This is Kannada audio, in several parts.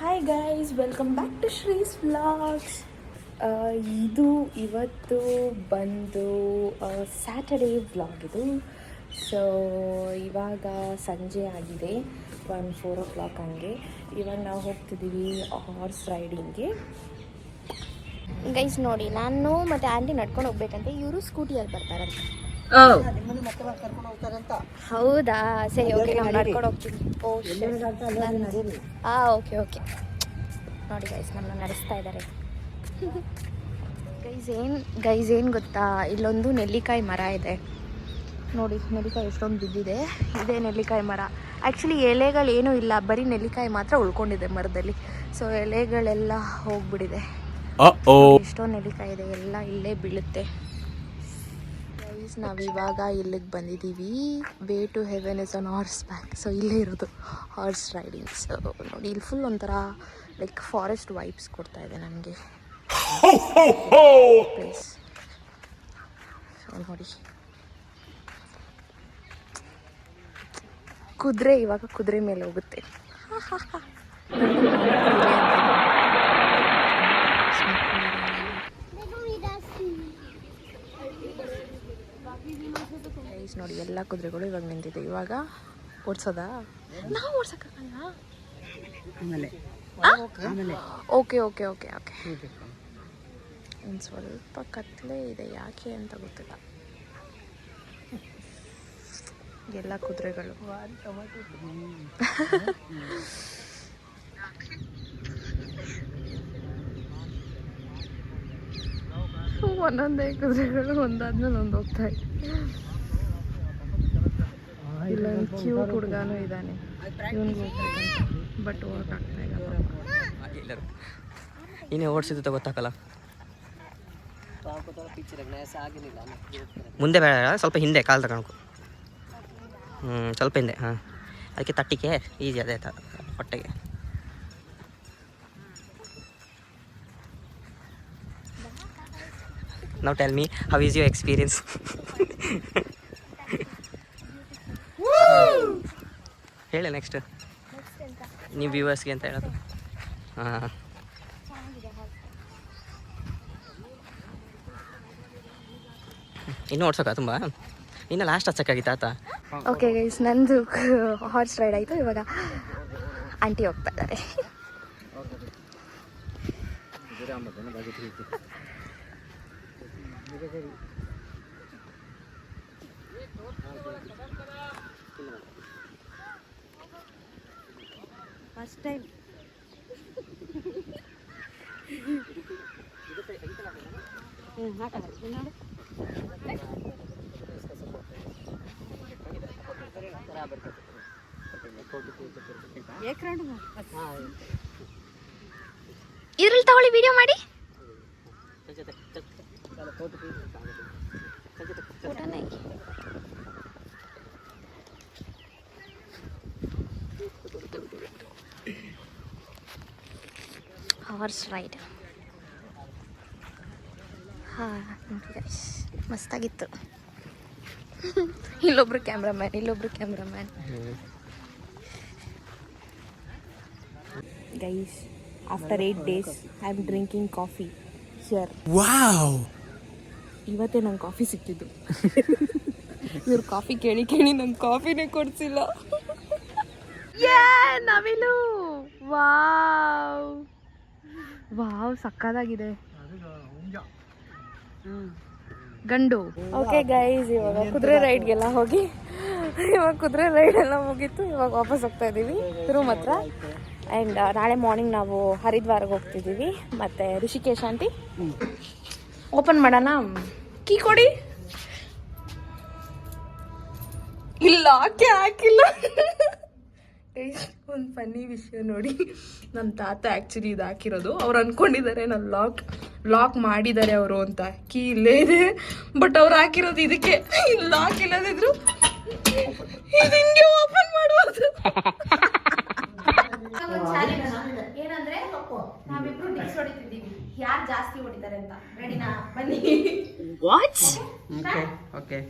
Hi guys, welcome back to Shree's vlogs. ಇದು ಇವತ್ತು ಬಂದು ಸ್ಯಾಟರ್ಡೇ ವ್ಲಾಗ್ ಇದು. ಸೊ ಇವಾಗ ಸಂಜೆ ಆಗಿದೆ, 4 o'clock ಹಂಗೆ. ಇವಾಗ ನಾವು ಹೋಗ್ತಿದ್ದೀವಿ ಹಾರ್ಸ್ ರೈಡಿಂಗ್ಗೆ. ಗೈಸ್ ನೋಡಿ, ನಾನು ಮತ್ತು ಆಂಟಿ ನಡ್ಕೊಂಡು ಹೋಗ್ಬೇಕಂತೆ, ಇವರು ಸ್ಕೂಟಿಯಲ್ಲಿ ಬರ್ತಾರಂತೆ. ಹೌದಾ, ಸರಿ, ಓಕೆ, ನಾವು ನಡ್ಕೊಂಡು ಹೋಗ್ತೀವಿ. ಓಕೆ ನೋಡಿ ಗೈಸ್, ನಮ್ಮನ್ನ ನಡೆಸ್ತಾ ಇದ್ದಾರೆ. ಗೈಸ್ ಏನು ಗೊತ್ತಾ, ಇಲ್ಲೊಂದು ನೆಲ್ಲಿಕಾಯಿ ಮರ ಇದೆ ನೋಡಿ. ನೆಲ್ಲಿಕಾಯಿ ಎಷ್ಟೊಂದು ಬಿದ್ದಿದೆ. ಇದೇ ನೆಲ್ಲಿಕಾಯಿ ಮರ. ಆ್ಯಕ್ಚುಲಿ ಎಲೆಗಳೇನೂ ಇಲ್ಲ, ಬರೀ ನೆಲ್ಲಿಕಾಯಿ ಮಾತ್ರ ಉಳ್ಕೊಂಡಿದೆ ಮರದಲ್ಲಿ. ಸೊ ಎಲೆಗಳೆಲ್ಲ ಹೋಗ್ಬಿಟ್ಟಿದೆ. ಎಷ್ಟೊಂದು ನೆಲ್ಲಿಕಾಯಿ ಇದೆ, ಎಲ್ಲ ಇಲ್ಲೇ ಬೀಳುತ್ತೆ. ನಾವಿವಾಗ ಇಲ್ಲಿಗೆ ಬಂದಿದ್ದೀವಿ. Way to heaven is on horse back. So ಇಲ್ಲೇ ಇರೋದು ಹಾರ್ಸ್ ರೈಡಿಂಗ್. ಸೊ ನೋಡಿ, ಇಲ್ಲಿ ಫುಲ್ ಒಂಥರ ಲೈಕ್ ಫಾರೆಸ್ಟ್ ವೈಬ್ಸ್ ಕೊಡ್ತಾ ಇದೆ ನನಗೆ ಪ್ಲೇಸ್. ಸೊ ನೋಡಿ, ಕುದುರೆ ಇವಾಗ ಕುದುರೆ ಮೇಲೆ ಹೋಗುತ್ತೆ. ನೋಡಿ, ಎಲ್ಲ ಕುದುರೆಗಳು ಇವಾಗ ನಿಂತಿದೆ. ಇವಾಗ ಓಡಿಸೋದಾ? ನಾವು ಓಡ್ಸೋಕ್ಕಾಗಲ್ಲ. ಓಕೆ ಒಂದು ಸ್ವಲ್ಪ ಕತ್ಲೆ ಇದೆ, ಯಾಕೆ ಅಂತ ಗೊತ್ತಿಲ್ಲ. ಎಲ್ಲ ಕುದುರೆಗಳು ಒಂದೊಂದೇ ಕುದುರೆಗಳು ಒಂದಾದ್ಮೇಲೆ ಒಂದು ಹೋಗ್ತಾ ಇದೆ. ಇಲ್ಲೊಂದು ಕ್ಯೂಟ್ ಹುಡುಗನೂ ಇದ್ದಾನೆ, ಇವನಿಗೆ ಹೋಗ್ಬೇಕಂತ, ಬಟ್ ಹೋಗಕ್ಕಾಗ್ತಾ ಇಲ್ಲ. ಇನ್ನೇ ಓಡಿಸಿದ್ದು ಗೊತ್ತಾಗಲ್ಲ. ಮುಂದೆ ಬೇಡ, ಸ್ವಲ್ಪ ಹಿಂದೆ ಕಾಲು ತಗೊಳಕು. ಸ್ವಲ್ಪ ಹಿಂದೆ. ಹಾಂ, ಅದಕ್ಕೆ ತಟ್ಟಿಗೆ ಈಸಿ ಅದೇ ಹೊಟ್ಟೆಗೆ. Now tell me, how is your experience? ಹೇಳಿ ನೆಕ್ಸ್ಟ್ ನೀವು ವ್ಯೂವರ್ಸ್ಗೆ ಅಂತ ಹೇಳೋದು. ಹಾಂ, ಇನ್ನೂ ಓಡ್ಸೋಕ ತುಂಬ, ಇನ್ನು ಲಾಸ್ಟ್ ಹಚ್ಚಕ್ಕಾಗಿತ್ತು ಆತ. ಓಕೆ ಗೈಸ್, ನಂದು ಹಾರ್ಸ್ ರೈಡ್ ಆಯಿತು. ಇವಾಗ ಆಂಟಿ ಹೋಗ್ತಾ ಇದ್ದಾರೆ. ಫಸ್ಟ್ ಟೈಮ್ ಇದ್ರಲ್ಲಿ ತಗೊಳ್ಳಿ, ವಿಡಿಯೋ ಮಾಡಿ. ಹಾರ್ಸ್ ರೈಡ್ ನೋಡಿ ಗೈಸ್, ಮಸ್ತಾಗಿತ್ತು. ಇಲ್ಲೊಬ್ರು cameraman. Guys, after 8 days I am drinking coffee here. Wow, ಇವತ್ತೇ ನಂಗೆ ಕಾಫಿ ಸಿಕ್ತಿದ್ದು. ಇವ್ರು ಕಾಫಿ ಕೇಳಿ ನಂಗೆ ಕಾಫಿನೇ ಕೊಡ್ಸಿಲ್ಲ. ನವಿಲು, ವಾವ್ ಸಕ್ಕದಾಗಿದೆ. ಗಂಡು. ಓಕೆ ಗೈಸ್, ಇವಾಗ ಕುದುರೆ ರೈಡ್ಗೆಲ್ಲ ಹೋಗಿ, ಇವಾಗ ಕುದುರೆ ರೈಡ್ ಎಲ್ಲ ಮುಗೀತು. ಇವಾಗ ವಾಪಸ್ ಹೋಗ್ತಾ ಇದ್ದೀವಿ ರೂಮ್ ಹತ್ರ. ಆ್ಯಂಡ್ ನಾಳೆ ಮಾರ್ನಿಂಗ್ ನಾವು ಹರಿದ್ವಾರ್ಗೆ ಹೋಗ್ತಿದ್ದೀವಿ. ಮತ್ತು ಋಷಿಕೇಶ್ ಆಂಟಿ ಓಪನ್ ಮಾಡೋಣ. ಕೀ ಕೊಡಿ. ಇಲ್ಲ, ಹಾಕಿಲ್ಲ. ಒಂದು ಫನ್ನಿ ವಿಷಯ ನೋಡಿ, ನಮ್ಮ ತಾತ ಆ್ಯಕ್ಚುಲಿ ಇದು ಹಾಕಿರೋದು. ಅವ್ರು ಅಂದ್ಕೊಂಡಿದ್ದಾರೆ ನಾನು ಲಾಕ್ ಮಾಡಿದ್ದಾರೆ ಅವರು ಅಂತ. ಕೀ ಇಲ್ಲೇ ಇದೆ, ಬಟ್ ಅವ್ರು ಹಾಕಿರೋದು ಇದಕ್ಕೆ. ಲಾಕ್ ಇಲ್ಲದಿದ್ರು ಇದು ಹಿಂಗೆ ಓಪನ್ ಮಾಡುವುದು. ಏನಂದ್ರೆ ನಾವಿಬ್ರು ಡಿಕ್ಸ್ ಹೊಡಿತಿದ್ದೀವಿ, ಯಾರು ಜಾಸ್ತಿ ಹೊಡಿತಾರೆ ಅಂತ. ರೆಡಿನಾ? ಬನ್ನಿ. ವಾಚ್. ಓಕೆ,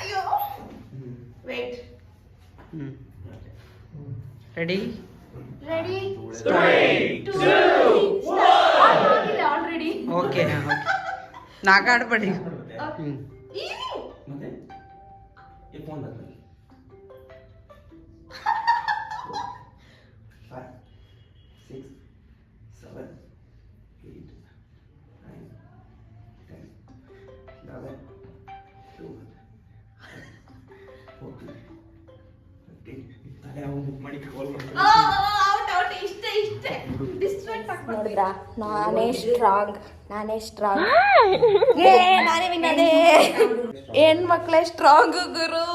ಅಯ್ಯೋ wait. Ready? Ready already okay ನಾಗಾಡ್ಬೇಡಿ ನೋಡಿದ್ರಾ ನಾನೇ ಸ್ಟ್ರಾಂಗ್ ಏ ನಾನೇ ವಿನ್ನದೆ ಹೆಣ್ಮಕ್ಳೇ ಸ್ಟ್ರಾಂಗ್ ಗುರು.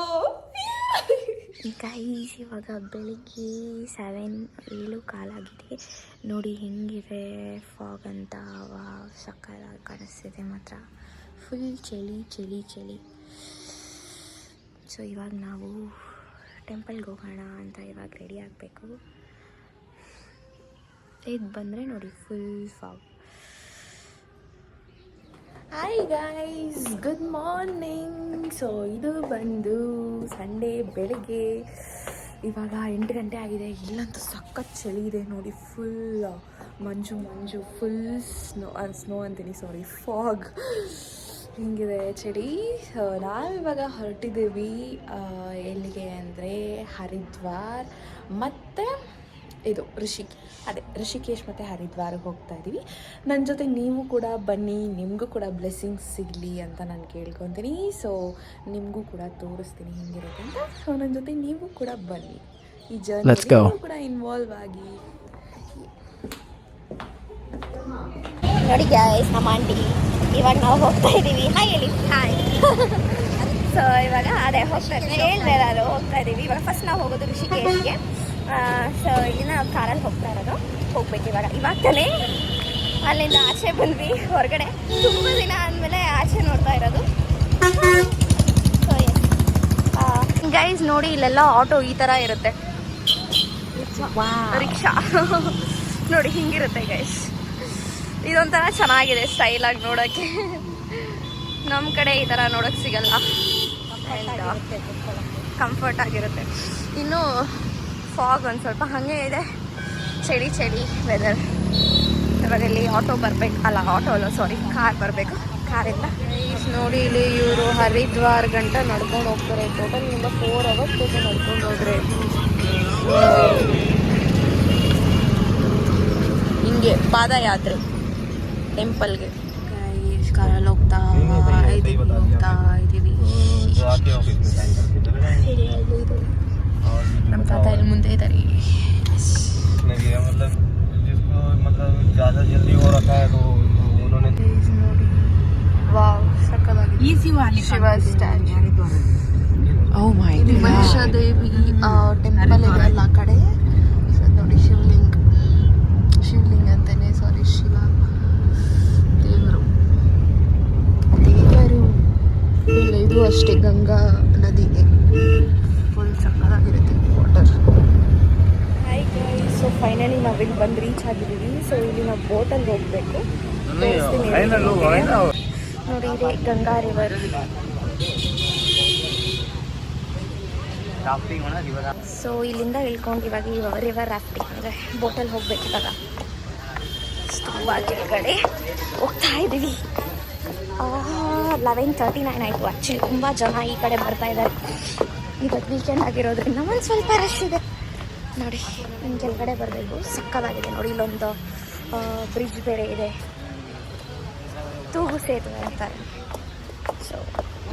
ಗೈಸ್ ಇವಾಗ ಬೆಳಿಗ್ಗೆ 7 ಕಾಲಾಗಿದೆ ನೋಡಿ ಹೆಂಗಿದೆ ಫಾಗ್ ಅಂತ. ಸಕ್ಕತ್ತಾಗಿ ಕಾಣಿಸ್ತಿದೆ ಮಾತ್ರ. ಫುಲ್ ಚಳಿ ಚಳಿ ಚಳಿ. ಸೊ ಇವಾಗ ನಾವು ಟೆಂಪಲ್ಗೆ ಹೋಗೋಣ ಅಂತ ಇವಾಗ ರೆಡಿ ಆಗಬೇಕು. ಇದು ಬಂದರೆ ನೋಡಿ full fog. Hi guys, good morning. So ಇದು ಬಂದು ಸಂಡೇ ಬೆಳಗ್ಗೆ ಇವಾಗ 8 ಗಂಟೆ ಆಗಿದೆ. ಇಲ್ಲಂತೂ ಸಖತ್ ಚಳಿ ಇದೆ ನೋಡಿ. ಫುಲ್ ಮಂಜು ಫುಲ್ ಸ್ನೋ ಅಂತೀನಿ, ಸಾರಿ, ಫಾಗ್ ಹಿಂಗಿದೆ ಚಳಿ. ಸೊ ನಾವಿವಾಗ ಹೊರಟಿದ್ದೀವಿ ಎಲ್ಲಿಗೆ ಅಂದರೆ ಹರಿದ್ವಾರ್ ಮತ್ತು ಇದು ಋಷಿಕೇಶ್ ಮತ್ತು ಹರಿದ್ವಾರ್ಗೆ ಹೋಗ್ತಾ ಇದ್ದೀವಿ. ನನ್ನ ಜೊತೆ ನೀವು ಕೂಡ ಬನ್ನಿ, ನಿಮಗೂ ಕೂಡ ಬ್ಲೆಸ್ಸಿಂಗ್ಸ್ ಸಿಗಲಿ ಅಂತ ನಾನು ಕೇಳ್ಕೊತೀನಿ. ಸೊ ನಿಮಗೂ ಕೂಡ ತೋರಿಸ್ತೀನಿ ಹೆಂಗಿರುತ್ತೆ ಅಂತ. ಸೊ ನನ್ನ ಜೊತೆ ನೀವು ಕೂಡ ಬನ್ನಿ, ಈ ಜರ್ನಿ ಕೂಡ ಇನ್ವಾಲ್ವ್ ಆಗಿ. ನೋಡಿ ಗೈಸ್, ನಮ್ಮ ಆಂಟಿ ಇವಾಗ ನಾವು ಹೋಗ್ತಾ ಇದ್ದೀವಿ. ಹಾಯ್ ಹೇಳಿ. ಹಾಯ್. ಸೊ ಇವಾಗ ಅದೇ ಹೋಗ್ತಾ ಹೇಳ್ಬೇಡಾದ್ರು ಹೋಗ್ತಾ ಇದ್ದೀವಿ. ಇವಾಗ ಫಸ್ಟ್ ನಾವು ಹೋಗೋದು ಋಷಿಕೇಶ್ಗೆ. ಸೊ ಇಲ್ಲಿಂದ ನಾವು ಕಾರಲ್ಲಿ ಹೋಗ್ಬೇಕು ಇವಾಗ ತಾನೇ ಅಲ್ಲಿಂದ ಆಚೆ ಬಂದ್ವಿ ಹೊರಗಡೆ. ತುಂಬ ದಿನ ಆದಮೇಲೆ ಆಚೆ ನೋಡ್ತಾ ಇರೋದು. ಸೊ ಗೈಸ್ ನೋಡಿ, ಇಲ್ಲೆಲ್ಲ ಆಟೋ ಈ ಥರ ಇರುತ್ತೆ, ರಿಕ್ಷಾ ನೋಡಿ ಹಿಂಗಿರುತ್ತೆ ಗೈಸ್. ಇದೊಂಥರ ಚೆನ್ನಾಗಿದೆ, ಸ್ಟೈಲಾಗಿ ನೋಡೋಕ್ಕೆ. ನಮ್ಮ ಕಡೆ ಈ ಥರ ನೋಡೋಕ್ಕೆ ಸಿಗಲ್ಲ, ಕಂಫರ್ಟ್ ಆಗಿರುತ್ತೆ. ಇನ್ನು ಫಾಗ್ ಒಂದು ಸ್ವಲ್ಪ ಹಾಗೆ ಇದೆ, ಚಳಿ ವೆದರ್. ಇವಾಗ ಇಲ್ಲಿ ಆಟೋ ಬರಬೇಕು, ಕಾರ್ ಬರಬೇಕು. ಕಾರಿಂದ ನೋಡಿ ಇಲ್ಲಿ ಇವರು ಹರಿದ್ವಾರ್ ಗಂಟ ನಡ್ಕೊಂಡು ಹೋಗ್ತಾರೆ. ಟೋಟಲ್ ಇಂದ 4 ಅವರ್ಸ್ ನಡ್ಕೊಂಡು ಹೋದ್ರೆ ಹಿಂಗೆ ಪಾದಯಾತ್ರೆ ಟೆಂಪಲ್ಗೆ. ಕಾರಲ್ಲಿ ಹೋಗ್ತಾ ಇದ್ದೀವಿ. ನಮ್ಮ ತಾತ ಇಲ್ಲಿ ಮುಂದೆ ಇದ್ದಾರೆ. ವಾವ್, ಸಕ್ಕತ್ತಾಗಿದೆ. ಶಿವ ಸ್ಟ್ಯಾಚ್ಯೂ. ಮನುಷ್ಯ ದೇವಿ ಟೆಂಪಲ್ ಇದೆ ಅಲ್ಲ ಆ ಕಡೆ. ನೋಡಿ ಶಿವಲಿಂಗ ಅಂತಾನೆ, ಸಾರಿ, ಶಿವ ದೇವರು. ಇಲ್ಲ ಇದು ಅಷ್ಟೇ, ಗಂಗಾ ನದಿಗೆ ಫುಲ್ ಸಕ್ಕತ್ತಾಗಿರುತ್ತೆ water. Hi guys, so finally ನಾವಿಲ್ಲಿ ಬಂದು ರೀಚ್ ಆಗಿದ್ದೀವಿ. ಸೊ ಇಲ್ಲಿ ನಾವು ಬೋಟಲ್ಲಿ ಹೋಗಬೇಕು. ನೋಡಿ ಇದೆ ಗಂಗಾ ರಿವರ್. ಸೊ ಇಲ್ಲಿಂದ ಇಳ್ಕೊಂಡು ಇವಾಗ ರಿವರ್ ರಾಫ್ಟಿಂಗ್ ಅಂದರೆ ಬೋಟಲ್ಲಿ ಹೋಗ್ಬೇಕು. ಇವಾಗ ತುಂಬ ಕೆಳಗಡೆ ಹೋಗ್ತಾ ಇದ್ದೀವಿ. 11:39 ಆಯಿತು. ಆ್ಯಕ್ಚುಲಿ ತುಂಬ ಜನ ಈ ಕಡೆ ಬರ್ತಾ ಇದ್ದಾರೆ. ಇವತ್ತು ವೀಕೆಂಡ್ ಆಗಿರೋದ್ರಿಂದ ಒಂದು ಸ್ವಲ್ಪ ರಶ್ ಇದೆ. ನೋಡಿ ಇನ್ನು ಕೆಳಗಡೆ ಬರಬೇಕು. ಸಕ್ಕತ್ತಾಗಿದೆ ನೋಡಿ. ಇಲ್ಲೊಂದು ಬ್ರಿಡ್ಜ್ ಬೇರೆ ಇದೆ, ತೂಗು ಸೇತುವೆ ಅಂತಾರೆ. ಸೊ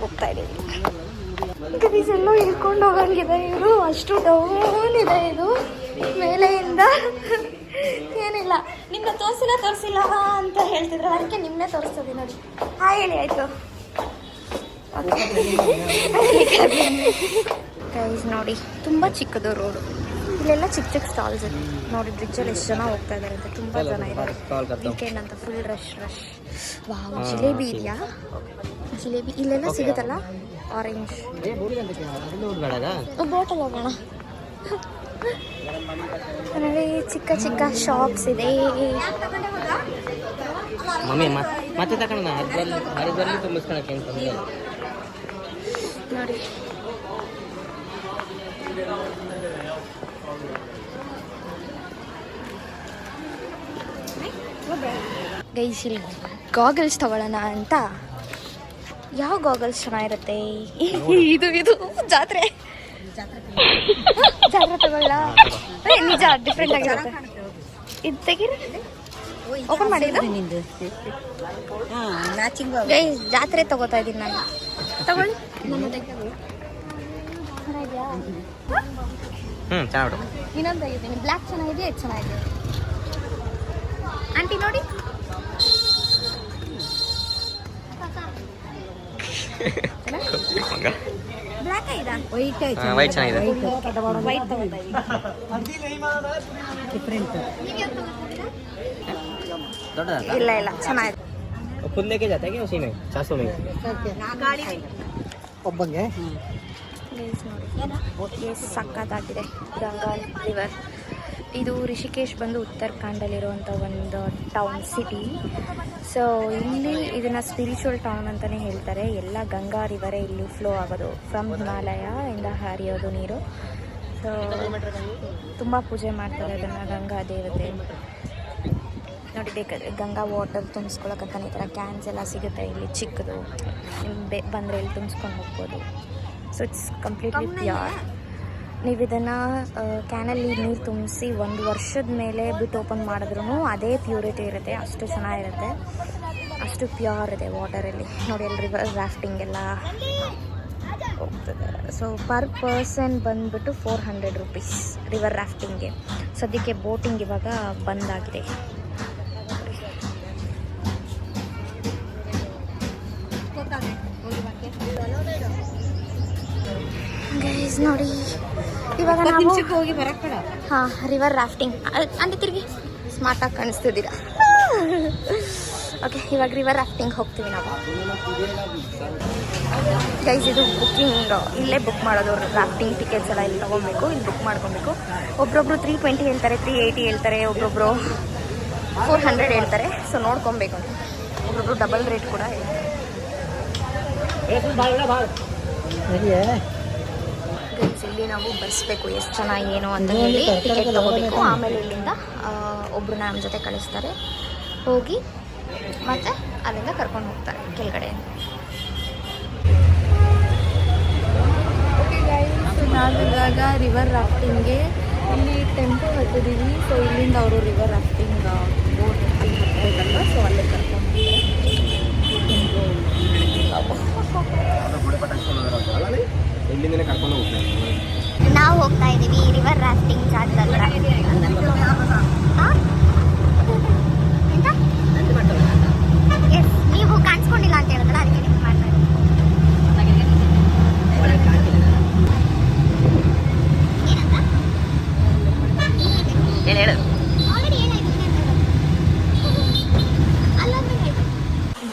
ಹೋಗ್ತಾ ಇದ್ದೀವಿ. ಎಲ್ಲೋ ಇಳ್ಕೊಂಡು ಹೋಗಂಗಿದೆ. ಇವರು ಅಷ್ಟು ಡೌನ್ ಇದೆ ಇದು ಮೇಲೆಯಿಂದ. ಏನಿಲ್ಲ, ನಿಮ್ಮನ್ನ ತೋರಿಸಿಲ್ಲ ಅಂತ ಹೇಳ್ತಿದ್ರು, ಅದಕ್ಕೆ ನಿಮ್ಮನ್ನೇ ತೋರಿಸ್ತದೆ ನೋಡಿ. ಹಾಯ್ ಹೇಳಿ ಆಯಿತು. ಗೈಸ್ ನೋಡಿ, ತುಂಬ ಚಿಕ್ಕದು ರೋಡು. ಇಲ್ಲೆಲ್ಲ ಚಿಕ್ಕ ಸ್ಟಾಲ್ಸ್ ಇದೆ ನೋಡಿ. ಬ್ರಿಡ್ಜಲ್ಲಿ ಎಷ್ಟು ಜನ ಹೋಗ್ತಾ ಇದ್ದಾರೆ ಅಂತ, ತುಂಬ ಜನ ಇದ್ದಾರೆ. ವೀಕೆಂಡ್ ಅಂತ ಫುಲ್ ರಶ್. ವಾವ್, ಜಿಲೇಬಿ ಇದೆಯಾ? ಜಿಲೇಬಿ ಇಲ್ಲೆಲ್ಲ ಸಿಗುತ್ತಲ್ಲ, ಆರೆಂಜ್. ಬೋಟಲ್ಲಿ ಹೋಗೋಣ ನೋಡಿ. ಚಿಕ್ಕ ಶಾಪ್ಸ್ ಇದೆ. ಮಮ್ಮಿ ಮತ್ತೆ ತಗೊಂಡ ಹರಿದ್ವಾರಲ್ಲಿ ತುಂಬಿಸ್ಕೊಳಕ್ಕೆ ಅಂತ ನೋಡಿ. ಗೈಸ್ ಇಲ್ಲಿ ಗಾಗಲ್ಸ್ ತಗೊಳ್ಳೋಣ ಅಂತ. ಯಾವ ಗಾಗಲ್ಸ್ ಚೆನ್ನಾಗಿರುತ್ತೆ? ಇದು ಜಾತ್ರೆ ತಗೊಳ್ಳ. ನಿಜ ಡಿಫ್ರೆಂಟ್ ಆಗಿರುತ್ತೆ. ಇದು ತೆಗೀರಿ, ಓಪನ್ ಮಾಡಿದ್ದು. ಗೈಸ್ ಜಾತ್ರೆ ತಗೋತಾ ಇದ್ದೀನಿ ನಾನು. ತಗೊಳ್ಳಿ. ಚೆನ್ನಾಗಿ ಇನ್ನೊಂದು ತೆಗಿದ್ದೀನಿ. ಬ್ಲ್ಯಾಕ್ ಚೆನ್ನಾಗಿದೆ, ಇದು ಚೆನ್ನಾಗಿದೆ. ಆಂಟಿ ನೋಡಿ. ಬ್ಲ್ಯಾಕ್ ಐದಾ? ವೈಟ್ ಚೆನ್ನಾಗಿದೆ. ವೈಟ್ ತಗೋತಾ ಇದ್ದೀನಿ. ಇಲ್ಲ ಚೆನ್ನಾಗಿದೆ. खुद लेके जाता है क्या उसी में 400 में? ಒಬ್ಬಂಗೆ ಸಕ್ಕತ್ತಾಗಿದೆ ಗಂಗಾ ರಿವರ್. ಇದು ರಿಷಿಕೇಶ್ ಬಂದು ಉತ್ತರಾಖಂಡಲ್ಲಿರುವಂಥ ಒಂದು ಟೌನ್ ಸಿಟಿ. ಸೊ ಇಲ್ಲಿ ಇದನ್ನು ಸ್ಪಿರಿಚುವಲ್ ಟೌನ್ ಅಂತಲೇ ಹೇಳ್ತಾರೆ. ಎಲ್ಲ ಗಂಗಾ ರಿವರೇ ಇಲ್ಲಿ ಫ್ಲೋ ಆಗೋದು. ಫ್ರಮ್ ಹಿಮಾಲಯ ಇಂದ ಹರಿಯೋದು ನೀರು. ಸೊ ತುಂಬ ಪೂಜೆ ಮಾಡ್ತಾರೆ ಅದನ್ನು, ಗಂಗಾ ದೇವತೆ. ನೋಡಿ ಬೇಕಾದ್ರೆ ಗಂಗಾ ವಾಟರ್ ತುಂಬಿಸ್ಕೊಳಕ್ಕಂತ ಈ ಥರ ಕ್ಯಾನ್ಸ್ ಎಲ್ಲ ಸಿಗುತ್ತೆ ಇಲ್ಲಿ ಚಿಕ್ಕದು. ನಿಮ್ಗೆ ಬಂದರೆ ಇಲ್ಲಿ ತುಂಬಿಸ್ಕೊಂಡು ಹೋಗ್ಬೋದು. So it's completely pure. ನೀವು ಇದನ್ನು ಕ್ಯಾನಲ್ಲಿ ನೀರು ತುಂಬಿಸಿ 1 ವರ್ಷದ ಮೇಲೆ ಬಿಟ್ಟು ಓಪನ್ ಮಾಡಿದ್ರೂ ಅದೇ ಪ್ಯೂರಿಟಿ ಇರುತ್ತೆ. ಅಷ್ಟು ಚೆನ್ನಾಗಿರುತ್ತೆ, ಅಷ್ಟು ಪ್ಯೂರ್ ಇದೆ ವಾಟರಲ್ಲಿ. ನೋಡಿ ಅಲ್ಲಿ ರಿವರ್ ರಾಫ್ಟಿಂಗ್ ಎಲ್ಲ ಹೋಗ್ತದೆ. ಸೊ ಪರ್ ಪರ್ಸನ್ ಬಂದುಬಿಟ್ಟು 400 ರುಪೀಸ್ ರಿವರ್ ರಾಫ್ಟಿಂಗ್ಗೆ. ಸದ್ಯಕ್ಕೆ ಬೋಟಿಂಗ್ ಇವಾಗ ಬಂದಾಗಿದೆ. ಗೈಸ್ ನೋಡಿ ಇವಾಗ ನಾವು ಹೋಗಿ ಬರಕ್ಕೆ. ಹಾಂ ರಿವರ್ ರಾಫ್ಟಿಂಗ್ ಅಂತ ತಿರುಗಿ ಸ್ಮಾರ್ಟಾಗಿ ಕಾಣಿಸ್ತಿದ್ದೀರಾ. ಓಕೆ ಇವಾಗ ರಿವರ್ ರಾಫ್ಟಿಂಗ್ ಹೋಗ್ತೀವಿ ನಾವು. ಗೈಸ್ ಇದು ಬುಕ್ಕಿಂಗ್ ಇಲ್ಲೇ ಬುಕ್ ಮಾಡೋದು. ರಾಫ್ಟಿಂಗ್ ಟಿಕೆಟ್ಸ್ ಎಲ್ಲ ಇಲ್ಲಿ ತೊಗೊಬೇಕು, ಇಲ್ಲಿ ಬುಕ್ ಮಾಡ್ಕೊಬೇಕು. ಒಬ್ರೊಬ್ರು 320 ಹೇಳ್ತಾರೆ, 380 ಹೇಳ್ತಾರೆ, ಒಬ್ರೊಬ್ರು 400 ಹೇಳ್ತಾರೆ. ಸೊ ನೋಡ್ಕೊಬೇಕು. ಒಬ್ರೊಬ್ರು ಡಬಲ್ ರೇಟ್ ಕೂಡ ಹೇಳ್ತಾರೆ. ಇಲ್ಲಿ ನಾವು ಬರ್ಸ್ಬೇಕು ಎಷ್ಟು ಜನ ಏನು ಅಂತ ಹೇಳಿ ಟಿಕೆಟ್ ತೊಗೋಬೇಕು. ಆಮೇಲೆ ಇಲ್ಲಿಂದ ಒಬ್ಬರು ನಮ್ಮ ಜೊತೆ ಕಳಿಸ್ತಾರೆ, ಹೋಗಿ ಮತ್ತೆ ಅಲ್ಲಿಂದ ಕರ್ಕೊಂಡು ಹೋಗ್ತಾರೆ ಕೆಳಗಡೆ. ನಾವಿವಾಗ ರಿವರ್ ರಾಫ್ಟಿಂಗ್ಗೆ ಇಲ್ಲಿ ಟೆಂಪೋ ಹತ್ತಿದ್ದೀವಿ. ಸೊ ಇಲ್ಲಿಂದ ಅವರು ರಿವರ್ ರಾಫ್ಟಿಂಗ್ ಬೋಟ್ ಹತ್ತಬೇಕಲ್ವ, ಸೊ ಅಲ್ಲೇ ಕರ್ಕೊಂಡು ನಾವು ಹೋಗ್ತಾ ಇದ್ದೀವಿ ರಿವರ್ ರಾಫ್ಟಿಂಗ್ ಚಾರ್ಜ್ ಹತ್ರ. ಎಸ್ ನೀವು ಕಾಣಿಸ್ಕೊಂಡಿಲ್ಲ ಅಂತ ಹೇಳಿದ್ರೆ ಅದಕ್ಕೆ ನೀವು ಮಾಡ್ತಾ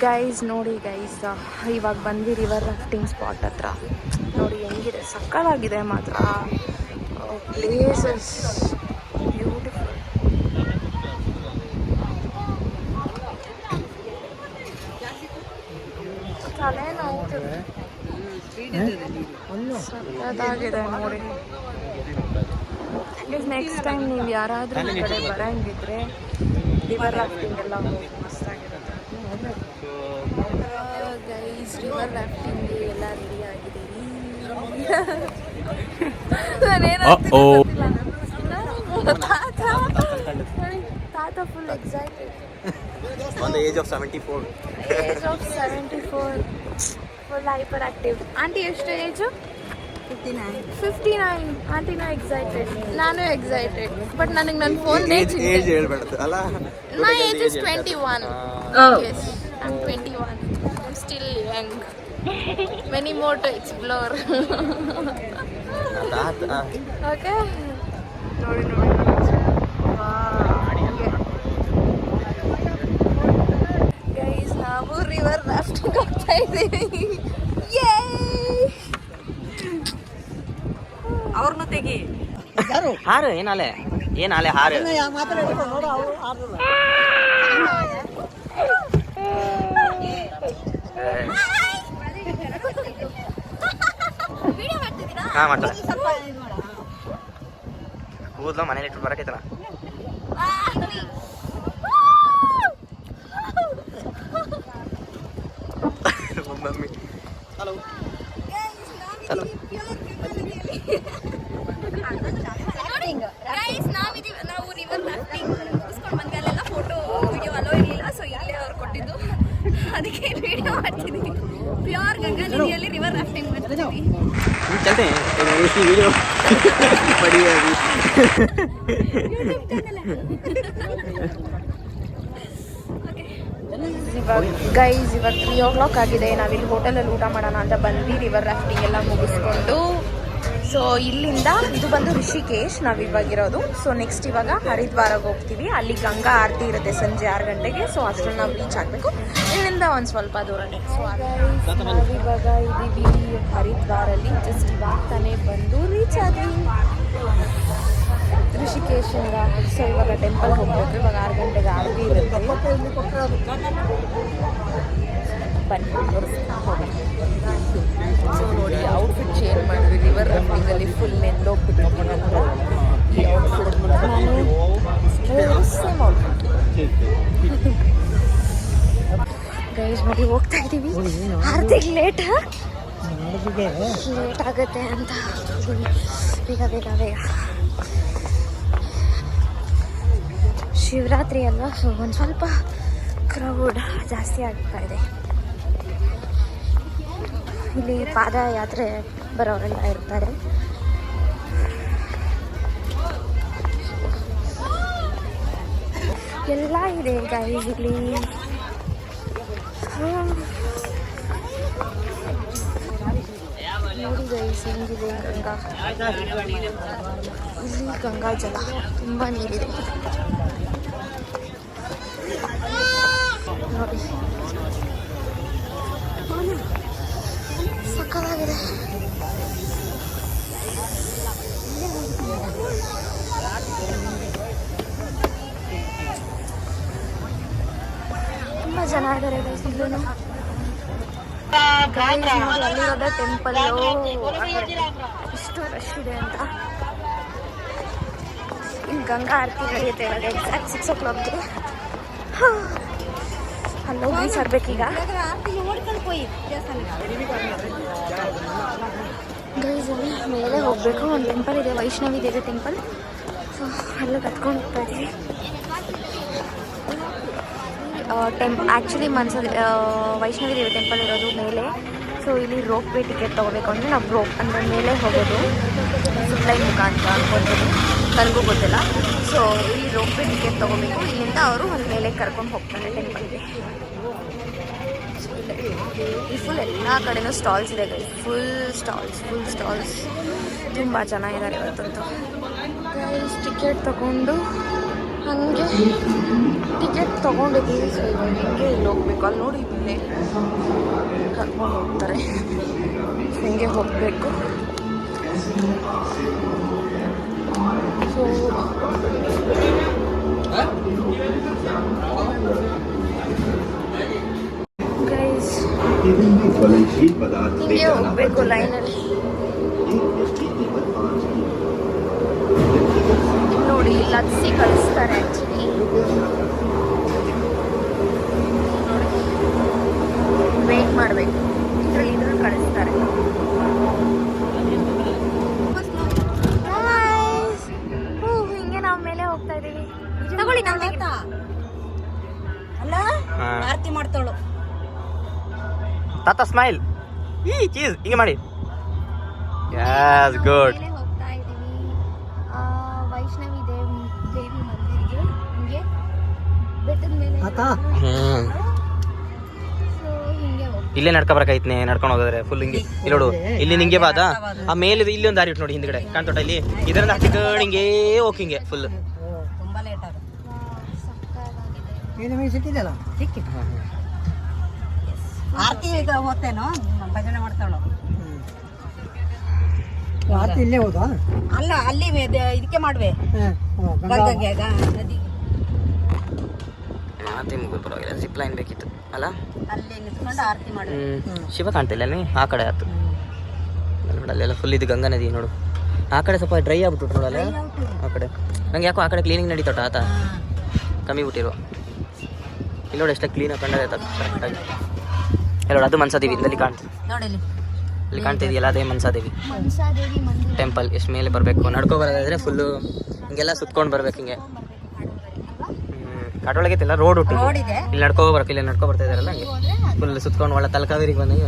ಗೈಸ್. ನೋಡಿ ಗೈಸ್ ಇವಾಗ ಬಂದ್ವಿ ರಿವರ್ ರಾಫ್ಟಿಂಗ್ ಸ್ಪಾಟ್ ಹತ್ರ. ನೋಡಿ ಹೆಂಗಿದೆ, ಸಕ್ಕತ್ತಾಗಿದೆ ಮಾತ್ರ ಪ್ಲೇಸಸ್, ಬ್ಯೂಟಿಫುಲ್. ತಲೆ ನೋಡ್ತಿದೆ, ಸಕ್ಕತ್ತಾಗಿದೆ ನೋಡಿ. ನೆಕ್ಸ್ಟ್ ಟೈಮ್ ನೀವು ಯಾರಾದರೂ ಈ ಕಡೆ ಬರೋಂಗಿದ್ರೆ ರಿವರ್ ರಾಫ್ಟಿಂಗ್ ಎಲ್ಲ ಹೋಗಿ ಮಸ್ತಾಗಿರುತ್ತೆ. ಗೈಸ್ ರಿವರ್ ರಾಫ್ಟಿಂಗ್ ಎಲ್ಲ ರೆಡಿ ಆಗಿದ್ದೀವಿ. ತಾತ full excited. On the age of 74. Age of 74 full hyper active. Aunty ಎಷ್ಟು ಏಜು? 59. ಆಂಟಿನೂ ಎಕ್ಸೈಟೆಡ್, ನಾನು ಎಕ್ಸೈಟೆಡ್. ಬಟ್ ನನಗೆ ನನ್ನ ಫೋನ್ ಏಜ್ ಹೇಳ್ಬಾರ್ದು ಅಲ್ಲ. My age is 21. Yes, I'm 21. I'm still young. Many more to explore. Okay. ನೋಡಿ ಗೈಸ್ ನಾವು ರಿವರ್ ರಾಫ್ಟಿಂಗ್ ಹೋಗ್ತಾ ಇದ್ದೀವಿ. ಅವ್ರನ್ನೂ ತೆಗಿ. ಹಾರು ಏನಾಲೆ ಹಾರು. ಹಾಂ ಮಾಡ್ತಾರೆ. ಕೂದಲು ಮನೇಲಿ ಇಟ್ಟು ಬರಕೈತಲ್ಲ. उसी वीडियो बढ़िया अभी ಗೈಸ್ ಇವಾಗ 3 o'clock ಆಗಿದೆ. ನಾವಿಲ್ಲಿ ಹೋಟೆಲಲ್ಲಿ ಊಟ ಮಾಡೋಣ ಅಂತ ಬಂದ್ವಿ. ರಿವರ್ ರಾಫ್ಟಿಂಗ್ ಎಲ್ಲ ಮುಗಿಸ್ಕೊಂಡು ಸೊ ಇಲ್ಲಿಂದ ಇದು ಬಂದು ರಿಷಿಕೇಶ್ ನಾವು ಇವಾಗಿರೋದು. ಸೊ ನೆಕ್ಸ್ಟ್ ಇವಾಗ ಹರಿದ್ವಾರಕ್ಕೆ ಹೋಗ್ತೀವಿ. ಅಲ್ಲಿ ಗಂಗಾ ಆರತಿ ಇರುತ್ತೆ ಸಂಜೆ 6 ಗಂಟೆಗೆ. ಸೊ ಅಷ್ಟರಲ್ಲಿ ನಾವು ರೀಚ್ ಆಗಬೇಕು. ಇಲ್ಲಿಂದ ಒಂದು ಸ್ವಲ್ಪ ದೂರನೇ. ಸೊ ನಾವಿವಾಗ ಇದ್ದೀವಿ ಹರಿದ್ವಾರಲ್ಲಿ. ಜಸ್ಟ್ ಇವಾಗ ತಾನೇ ಬಂದು ರೀಚ್ ಆದ್ವಿ ಋಷಿಕೇಶಿಂದ. ಸೊ ಇವಾಗ ಟೆಂಪಲ್ ಹೋಗ್ಬೇಕು. ಇವಾಗ 6 ಗಂಟೆಗೆ ಆರತಿ ಇರುತ್ತೆ. ಬನ್ನಿ ಹೋಗೋಣ. ಸೊ ನೋಡಿ ಔಟ್ಫಿಟ್ ಚೇಂಜ್ ಮಾಡಿದ್ವಿ. ರಿವರ್ ರಾಫ್ಟಿಂಗಲ್ಲಿ ಫುಲ್ ನೆಂದೋಗ್ಬಿಟ್ಟಿದ್ದೀನಿ ಅಂತ ಈ ಔಟ್ಫಿಟ್. ನಾನು ಸೇಮ್ ಔಟ್ಫಿಟ್. ಗೈಸ್ ನೋಡಿ ಹೋಗ್ತಾ ಇದ್ದೀವಿ. ಆರತಿಗೆ ಲೇಟ್ ಆಗುತ್ತೆ ಅಂತ ಬೇಗ ಬೇಗ ಬೇಗ. ಶಿವರಾತ್ರಿ ಅಲ್ವಾ, ಸೊ ಒಂದು ಸ್ವಲ್ಪ ಕ್ರೌಡ್ ಜಾಸ್ತಿ ಆಗ್ತಾ ಇದೆ. ಇಲ್ಲಿ ಪಾದಯಾತ್ರೆ ಬರೋರೆಲ್ಲ ಇರ್ತಾರೆ. ಎಲ್ಲ ಇದೆ ಗೈಸ್ ಇಲ್ಲಿ. ನೋಡಿ ಗೈಸ್ ಹೆಂಗಿದೆ ಗಂಗಾ. ಇಲ್ಲಿ ಗಂಗಾ ಜಲ ತುಂಬ ನೀರಿದೆ ನೋಡಿ, ಸಕ್ಕತ್ತಾಗಿದೆ. ತುಂಬ ಜನ ಇದ್ದಾರೆ ಗೈಸ್. ಇಲ್ಲೂ ಅಲ್ಲಿರೋದೇ ಟೆಂಪಲ್. ಇಷ್ಟು ರಶ್ ಇದೆ ಅಂತ. ಇಲ್ಲಿ ಗಂಗಾ ಆರತಿ ನಡೆಯುತ್ತೆ ಇವಾಗ ಎಕ್ಸಾಕ್ಟ್ 6 o'clockಗೆ. ಅಲ್ಲೋಗಿ ರೀಚ್ ಆಗ್ಬೇಕೀಗ. ಗೈಸ್ ಅಲ್ಲಿ ಮೇಲೆ ಹೋಗಬೇಕು. ಒಂದು ಟೆಂಪಲ್ ಇದೆ, ವೈಷ್ಣವಿ ದೇವಿ ಟೆಂಪಲ್. ಸೊ ಅಲ್ಲಿಗೆ ಹತ್ಕೊಂಡು ಹೋಗ್ತಾ ಇದ್ದೀವಿ. ಆ್ಯಕ್ಚುಲಿ ವೈಷ್ಣವಿ ದೇವಿ ಟೆಂಪಲ್ ಇರೋದು ಮೇಲೆ. ಸೊ ಇಲ್ಲಿ ರೋಪ್ ವೇ ಟಿಕೆಟ್ ತೊಗೋಬೇಕು ಅಂದರೆ ನಾವು ರೋಪ್ ಅಂದರೆ ಮೇಲೆ ಹೋಗೋದು ಸುಪ್ಲೈನ್ ಮುಖಾಂತರ ಅನ್ಕೊಳ್ತೀನಿ, ನನಗೂ ಗೊತ್ತಿಲ್ಲ. ಸೊ ಇಲ್ಲಿ ರೋಪ್ ವೇ ಟಿಕೆಟ್ ತೊಗೋಬೇಕು. ಇಲ್ಲಿಂದ ಅವರು ಅಲ್ಲಿ ಮೇಲೆ ಕರ್ಕೊಂಡು ಹೋಗ್ತಾರೆ ಟೆಂಪಲ್ಗೆ. ಈ ಫುಲ್ ಎಲ್ಲ ಕಡೆನೂ ಸ್ಟಾಲ್ಸ್ ಇದೆ ಗೈಸ್. ಫುಲ್ ಸ್ಟಾಲ್ಸ್ ತುಂಬ ಚೆನ್ನಾಗಿದ್ದಾರೆ ಇವತ್ತಂತೂ. ಗೈಸ್ ಟಿಕೆಟ್ ತೊಗೊಂಡು ಹಾಗೆ ಟಿಕೆಟ್ ತೊಗೊಂಡಿದ್ದೀವಿ. ಸೊ ಇವಾಗ ಹಿಂಗೆ ಇಲ್ಲಿ ಹೋಗ್ಬೇಕು. ಅಲ್ಲಿ ನೋಡಿ ಇಲ್ಲೇ ಕರ್ಕೊಂಡು ಹೋಗ್ತಾರೆ. ಹಿಂಗೆ ಹೋಗಬೇಕು. ಸೊ ಗೈಸ್ ಹಿಂಗೆ ಹೋಗ್ಬೇಕು ಲೈನಲ್ಲಿ. ನೋಡಿ ಇಲ್ಲಿ ಹತ್ಸಿ ಕಳಿಸ್ತಾರೆ ಆ್ಯಕ್ಚುಲಿ. ನೋಡಿ ವೇಟ್ ಮಾಡಬೇಕು. ಇದ್ರಲ್ಲಿ ಕಳಿಸ್ತಾರೆ. ಹಿಂಗೆ ನಾವು ಮೇಲೆ ಹೋಗ್ತಾ ಇದ್ದೀವಿ. ತಗೊಳ್ಳಿ ಅಲ್ಲ ಆರತಿ ಮಾಡ್ತಾಳು ತಾತ ಸ್ಮೈಲ್. ಈ ಚೀಸ್ ಹಿಂಗೆ ಮಾಡಿ. Yes good. ಹೋಗ್ತಾ ಇದ್ದೀವಿ ವೈಷ್ಣವಿ ದೇವಿ ಮಂದಿರ್ಗೆ. ಹಿಂಗೆ ಬೆಟ್ಟದ ಮೇಲೆ. ಸೊ ಹಿಂಗೆ ಇಲ್ಲೇ ನಡ್ಕೊಬರಕೈತ್ನೆ. ನಡ್ಕೊಂಡು ಹೋಗಿದ್ರೆ ಫುಲ್ ಹಿಂಗೆ. ಇಲ್ಲಿ ನೋಡು, ಇಲ್ಲಿ ನಿಂಗೆ ಬಾದ ಆ ಮೇಲೆ ಇಲ್ಲಿ ಒಂದು ದಾರಿ ಇಟ್ಟು ನೋಡಿ ಹಿಂದ್ಗಡೆ ಕಾಣ್ತೋಟ. ಇಲ್ಲಿ ಇದರಿಂದ ಹತ್ತಿಕೊಂಡು ಹಿಂಗೆ ಹೋಗಿ ಹಿಂಗೆ ಫುಲ್. ತುಂಬಾ ಲೇಟ್ ಆಗುತ್ತೆ. ಸಿಕ್ಕಿದೆಲ್ಲ ಆರತಿ ಈಗ ಹೋಗ್ತೇನೋ ಭಜನೆ ಮಾಡ್ತಾಳು. ಆರತಿ ಇಲ್ಲೇ ಹೋದ ಅಲ್ಲ ಅಲ್ಲಿ ಇದಕ್ಕೆ ಮಾಡುವೆ ಗಂಗೆಗೆ ನದಿಗೆ. ಆರತಿ ಮುಗಿದು ಪರವಾಗಿಲ್ಲ. ಜಿಪ್ ಲೈನ್ ಬೇಕಿತ್ತು ಅಲ್ಲ. ಅಲ್ಲಿ ನಿಂತ್ಕೊಂಡು ಆರತಿ ಮಾಡುವೆ. ಶಿವ ಕಾಣ್ತಿಲ್ಲ ನೀ ಆ ಕಡೆ ಆಯ್ತು. ಅಲ್ಲೆಲ್ಲ ಫುಲ್ ಇದು ಗಂಗಾ ನದಿ ನೋಡು. ಆ ಕಡೆ ಸ್ವಲ್ಪ ಡ್ರೈ ಆಗ್ಬಿಟ್ಟು ನೋಡಲ್ಲ ಆ ಕಡೆ. ನಂಗೆ ಯಾಕೋ ಆ ಕಡೆ ಕ್ಲೀನಿಂಗ್ ನಡೀತೋಟ ಆತ ಕಮ್ಮಿ ಬಿಟ್ಟಿರುವ. ಇಲ್ಲಿ ನೋಡಿ ಎಷ್ಟೇ ಕ್ಲೀನಾಗಿ ಕಂಡದ ಕರೆಕ್ಟಾಗಿ. ಎಲ್ಲ ಅದು ಮನ್ಸಾದೇವಿ ಇಲ್ಲಿ ಕಾಣ್ತದೆ ನೋಡಿ. ಇಲ್ಲಿ ಕಾಣ್ತಿದೆಯಲ್ಲ ಅದೇ ಮನ್ಸಾದೇವಿ ಟೆಂಪಲ್. ಎಷ್ಟು ಮೇಲೆ ಬರಬೇಕು. ನಡ್ಕೊ ಬರೋದಾದ್ರೆ ಫುಲ್ಲು ಹಿಂಗೆಲ್ಲ ಸುತ್ಕೊಂಡು ಬರ್ಬೇಕು ಹಿಂಗೆ. ಕಾಟೊಳಗೈತಿಲ್ಲ ರೋಡ್ ಹುಟ್ಟಿ ಇಲ್ಲಿ ನಡ್ಕೊ ಬರಕ್ಕೆ. ಇಲ್ಲಿ ನಡ್ಕೊ ಬರ್ತಾ ಇದಾರಲ್ಲ ಹಂಗೆ ಫುಲ್ ಸುತ್ಕೊಂಡು ಒಳ್ಳೆ ತಲಕಾವೇರಿಗೆ ಬಂದಂಗೆ.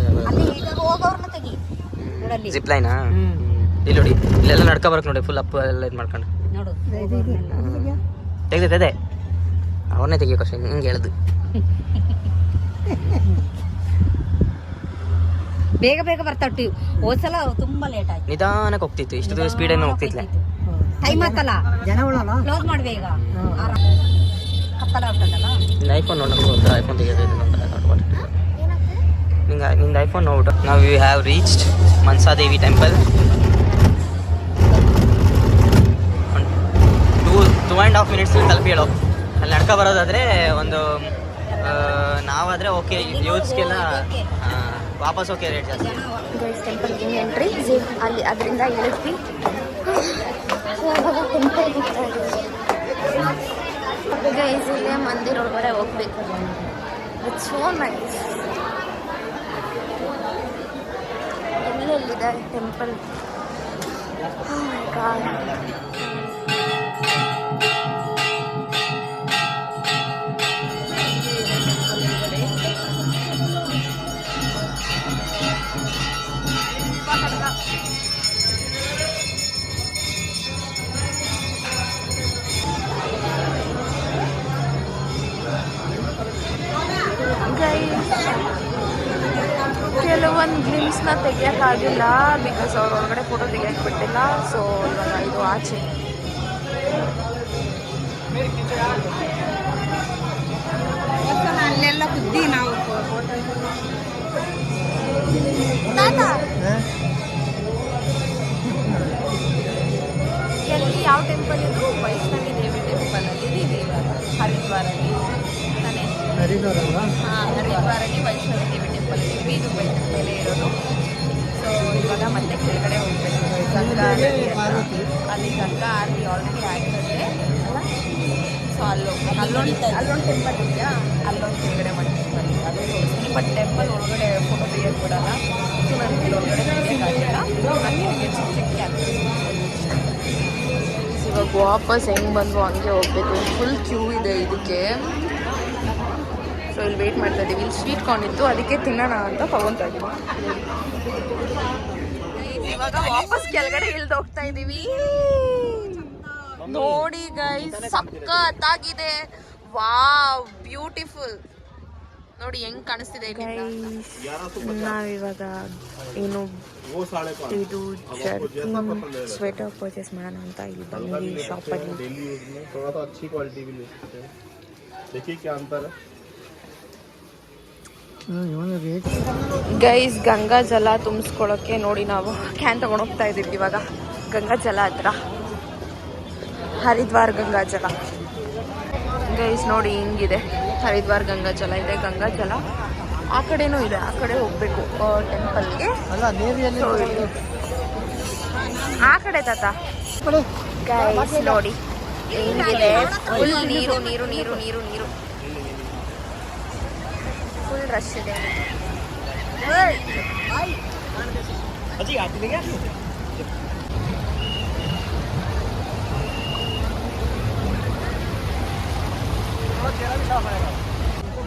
ಜಿಪ್ ಲೈನಾ ಇಲ್ಲಿ ನೋಡಿ, ಇಲ್ಲೆಲ್ಲ ನಡ್ಕೊ ಬರಕ್ ನೋಡಿ, ಫುಲ್ ಅಪ್ ಎಲ್ಲ ಇದು ಮಾಡ್ಕೊಂಡು ನೋಡು ತೆಗ್ದೈತೆ ಅವ್ರನ್ನೇ ತೆಗಿಯೋಕೆ ಅಷ್ಟೇ, ಹಿಂಗೆ ಹೇಳ್ದು. ಬೇಗ ಬೇಗ ಬರ್ತಾವ್. ಹೋದ್ಸಲ ತುಂಬಾ ಲೇಟ್ ಆಯ್ತು. ನಿಧಾನಕ್ಕೆ ಹೋಗ್ತಿತ್ತು, ಇಷ್ಟು ಸ್ಪೀಡನ್ನು ಹೋಗ್ತಿದ್ಲೆ. ಟೈಮ್ ಆತಲ್ಲ, ಕ್ಲೋಸ್ ಮಾಡ್ವಿ ಈಗ. ಕತ್ತಲ ಆಗ್ತದಲ್ಲ. ನಿಂದು ಐಫೋನ್ ನೋಡೋದು, ಐಫೋನ್ ತೆಗೆಯೋದು ನೋಡ್ಬೋದು. ನಿಂದು ಐಫೋನ್ ನೋಡ್ಬಿಟ್ಟು ನಾವು you have reached Mansadevi temple. 2.5 minutes ತಲುಪಿ ಹೇಳೋ. ಅಲ್ಲಿ ನಡ್ಕೊ ಬರೋದಾದರೆ ಒಂದು ನಾವಾದರೆ ಓಕೆ, ಯೂತ್ಸ್ಗೆಲ್ಲ ವಾಪಸ್ ಓಕೆ, ರೇಟ್ ಜಾಸ್ತಿ. ಗೈಸ್ ಟೆಂಪಲ್ ಎಂಟ್ರಿ ಅಲ್ಲಿ, ಅದರಿಂದ ಇಳಿದ್ವಿ. ಗೈಸ್ ಇಲ್ಲೇ ಮಂದಿರ ಒಳಗಡೆ ಹೋಗ್ಬೇಕು. It's so nice. ಎಲ್ಲೆಲ್ಲಿದೆ ಟೆಂಪಲ್? Oh my god. ಕೆಲವೊಂದು ಗ್ಲಿಮ್ಸ್ನ ತೆಗಿಯೋಕ್ಕಾಗಿಲ್ಲ, ಬಿಕಾಸ್ ಅವ್ರ ಒಳಗಡೆ ಫೋಟೋ ತೆಗಿಯೋಕ್ಕೆ ಬಿಟ್ಟಿಲ್ಲ. ಸೊ ಇವಾಗ ಇದು ಆಚೆ. ಅಲ್ಲೆಲ್ಲ ಬುದ್ಧಿ ನಾವು ಎಲ್ಲಿ ಯಾವ ಟೆಂಪಲ್ ಇದು? ವೈಷ್ಣವಿ ದೇವಿ ಟೆಂಪಲ್ ಅಲ್ಲಿ ಇದೆ ಇವಾಗ, ಹರಿದ್ವಾರಲ್ಲಿ ತಾನೇ? ಹಾಂ, ಹರಿದ್ವಾರಲ್ಲಿ ವೈಷ್ಣವಿ ದೇವಿ ಟೆಂಪಲ್ ಇದೆ, ಬೀದು ಬೆಟ್ಟ ಮೇಲೆ ಇರೋದು. ಸೊ ಇವಾಗ ಮತ್ತೆ ಕೆಳಗಡೆ ಹೋಗ್ಬೇಕು. ಗಂಗಾ ನದಿ ಹತ್ರ. ಅಲ್ಲಿ ಗಂಗಾ ಆರತಿ ಆಲ್ರೆಡಿ ಆಗ್ತದೆ ಅಲ್ಲ. ಸೊ ಅಲ್ಲೊಂದು ಟೆಂಪಲ್ ಇದೆಯಾ, ಅಲ್ಲೊಂದು ಕೆಳಗಡೆ ಒಂದು ಟೆಂಪಲ್ ಇದೆ, ಅದು ತೋರಿಸ್ತೀನಿ. ಬಟ್ ಟೆಂಪಲ್ ಒಳಗಡೆ ಫೋಟೋ ತೆಗಿಯೋಕ್ಕೆ ಬಿಡಲ್ಲ. ಸೊ ನನಗೆ ಒಳಗಡೆ ತೆಗಿಯೋಕ್ಕಾಗಿಲ್ಲ. ನನಗೆ ಚಿಕ್ಕ ಚಿಕ್ಕ ಆಗ್ತದೆ. ಇವಾಗ ವಾಪಸ್ ಹೆಂಗೆ ಬಂದು ಹಂಗೆ ಹೋಗ್ಬೇಕು. ಫುಲ್ ಕ್ಯೂ ಇದೆ ಇದಕ್ಕೆ. ಸೊ ಇಲ್ಲಿ ವೆಯ್ಟ್ ಮಾಡ್ತಾ ಇದ್ದೀವಿ. ಇಲ್ಲಿ ಸ್ವೀಟ್ ಕಾರ್ನ್ ಇತ್ತು, ಅದಕ್ಕೆ ತಿನ್ನೋಣ ಅಂತ ತಗೊತಾ ಇದ್ದೀವಿ. ಇವಾಗ ವಾಪಸ್ ಕೆಳಗಡೆ ಇಳ್ದು ಹೋಗ್ತಾ ಇದ್ದೀವಿ. ನೋಡಿ ಗೈಸ್, ಸಖತ್ತಾಗಿದೆ. Wow, beautiful. ನೋಡಿ ಹೆಂಗ್ ಕಾಣಿಸ್ತಿದೆ ಗೈಸ್. ನಾವಿವಾಗ ಏನು ಇದು ಸ್ವೆಟರ್ ಪರ್ಚೇಸ್ ಮಾಡೋಣ ಅಂತ ಇಲ್ಲಿ ಬಂದ್ವಿ ಶಾಪಲ್ಲಿ. ಗೈಸ್ ಗಂಗಾ ಜಲ ತುಂಬಿಸ್ಕೊಳ್ಳೋಕ್ಕೆ ನೋಡಿ ನಾವು ಕ್ಯಾನ್ ತಗೊಂಡು ಹೋಗ್ತಾ ಇದ್ದೀವಿ ಇವಾಗ ಗಂಗಾ ಜಲ ಹತ್ರ. ಹರಿದ್ವಾರ್ ಗಂಗಾ ಜಲ ಗೈಸ್ ನೋಡಿ ಹಿಂಗಿದೆ. ಹರಿದ್ವಾರ್ ಗಂಗಾ ಜಲ ಇದೆ. ಗಂಗಾ ಜಲ ಆ ಕಡೆನೂ ಇದೆ, ಆ ಕಡೆ ಹೋಗ್ಬೇಕು ಟೆಂಪಲ್ಗೆ. ಆ ಕಡೆ ತಾತ ಗೈಸ್ ನೋಡಿ ಹಿಂಗಿದೆ. ಫುಲ್ ನೀರು ನೀರು ನೀರು ನೀರು ನೀರು ಫುಲ್ ರಶ್ ಇದೆ.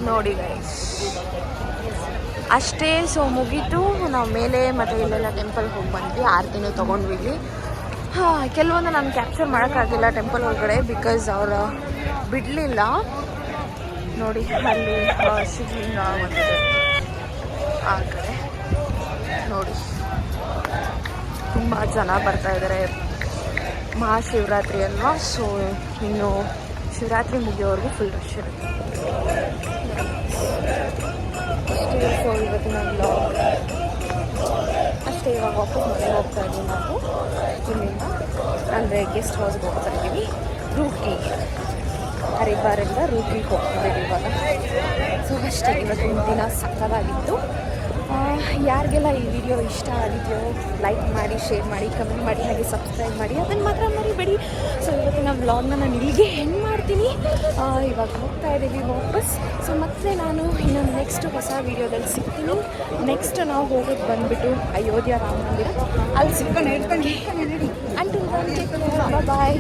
ನೋಡಿ ಗೈಸ್ ಅಷ್ಟೇ. ಸೊ ಮುಗೀತು, ನಾವು ಮೇಲೆ ಮತ್ತು ಇಲ್ಲೆಲ್ಲ ಟೆಂಪಲ್ಗೆ ಹೋಗಿ ಬಂದ್ವಿ. ಆರತಿನೂ ತೊಗೊಂಡ್ವಿ ಇಲ್ಲಿ. ಕೆಲವೊಂದು ನಾನು ಕ್ಯಾಪ್ಚರ್ ಮಾಡೋಕ್ಕಾಗಿಲ್ಲ ಟೆಂಪಲ್ ಒಳಗಡೆ, ಬಿಕಾಸ್ ಅವರು ಬಿಡಲಿಲ್ಲ. ನೋಡಿ ಅಲ್ಲಿ ಶಿವಲಿಂಗ ಒಂದಿದೆ ಆ ಕಡೆ ನೋಡಿ. ತುಂಬ ಜನ ಬರ್ತಾ ಇದ್ದಾರೆ. ಮಹಾಶಿವರಾತ್ರಿ ಅಲ್ವಾ, ಸೊ ಇನ್ನು ಶಿವರಾತ್ರಿ ಮುಗಿಯೋವರೆಗೂ ಫುಲ್ ರಶ್ ಇರುತ್ತೆ. ಅಷ್ಟೇ. ಸೊ ಇವತ್ತಿನ ಬ್ಲಾಗ್ ಅಷ್ಟೇ. ಇವಾಗ ವಾಪಸ್ ಮನೆಗೆ ಹೋಗ್ತಾ ಇದ್ದೀವಿ ನಾವು ಇಲ್ಲಿಂದ. ಅಂದರೆ ಗೆಸ್ಟ್ ಹೌಸ್ಗೆ ಹೋಗ್ತಾ ಇದ್ದೀವಿ ರೂಟ್ಕಿಗೆ. ಹರಿದ್ವಾರಿಂದ ರೂಟ್ಕಿಗೆ ಹೋಗ್ತಿದ್ದೀವಿ ಇವಾಗ. ಸೊ ಅಷ್ಟೇ. ಇವತ್ತಿನ ದಿನ ಸಕ್ಕತ್ತಾಗಿತ್ತು. ಯಾರಿಗೆಲ್ಲ ಈ ವಿಡಿಯೋ ಇಷ್ಟ ಆಗಿದೆಯೋ ಲೈಕ್ ಮಾಡಿ, ಶೇರ್ ಮಾಡಿ, ಕಮೆಂಟ್ ಮಾಡಿ, ಹಾಗೆ ಸಬ್ಸ್ಕ್ರೈಬ್ ಮಾಡಿ. ಅದನ್ನು ಮಾತ್ರ ಮರಿಬೇಡಿ. ಸೊ ಇವತ್ತಿನ ವ್ಲಾಗ್ನ ನಾನು ಇಲ್ಲಿಗೆ ಹೆಂಗೆ ಮಾಡ್ತೀನಿ. ಇವಾಗ ಹೋಗ್ತಾ ಇದ್ದೀವಿ ವಾಪಸ್. ಸೊ ಮತ್ತೆ ನಾನು ಇನ್ನೊಂದು ನೆಕ್ಸ್ಟ್ ಹೊಸ ವೀಡಿಯೋದಲ್ಲಿ ಸಿಗ್ತೀನಿ. ನೆಕ್ಸ್ಟ್ ನಾವು ಹೋಗೋದು ಬಂದುಬಿಟ್ಟು ಅಯೋಧ್ಯ ರಾಮ ಮಂದಿರ. ಅಲ್ಲಿ ಸಿಗ್ಕೊಂಡು ಹೇಳ್ಕೊಂಡು ಅಂಟು ಬಾಯ್.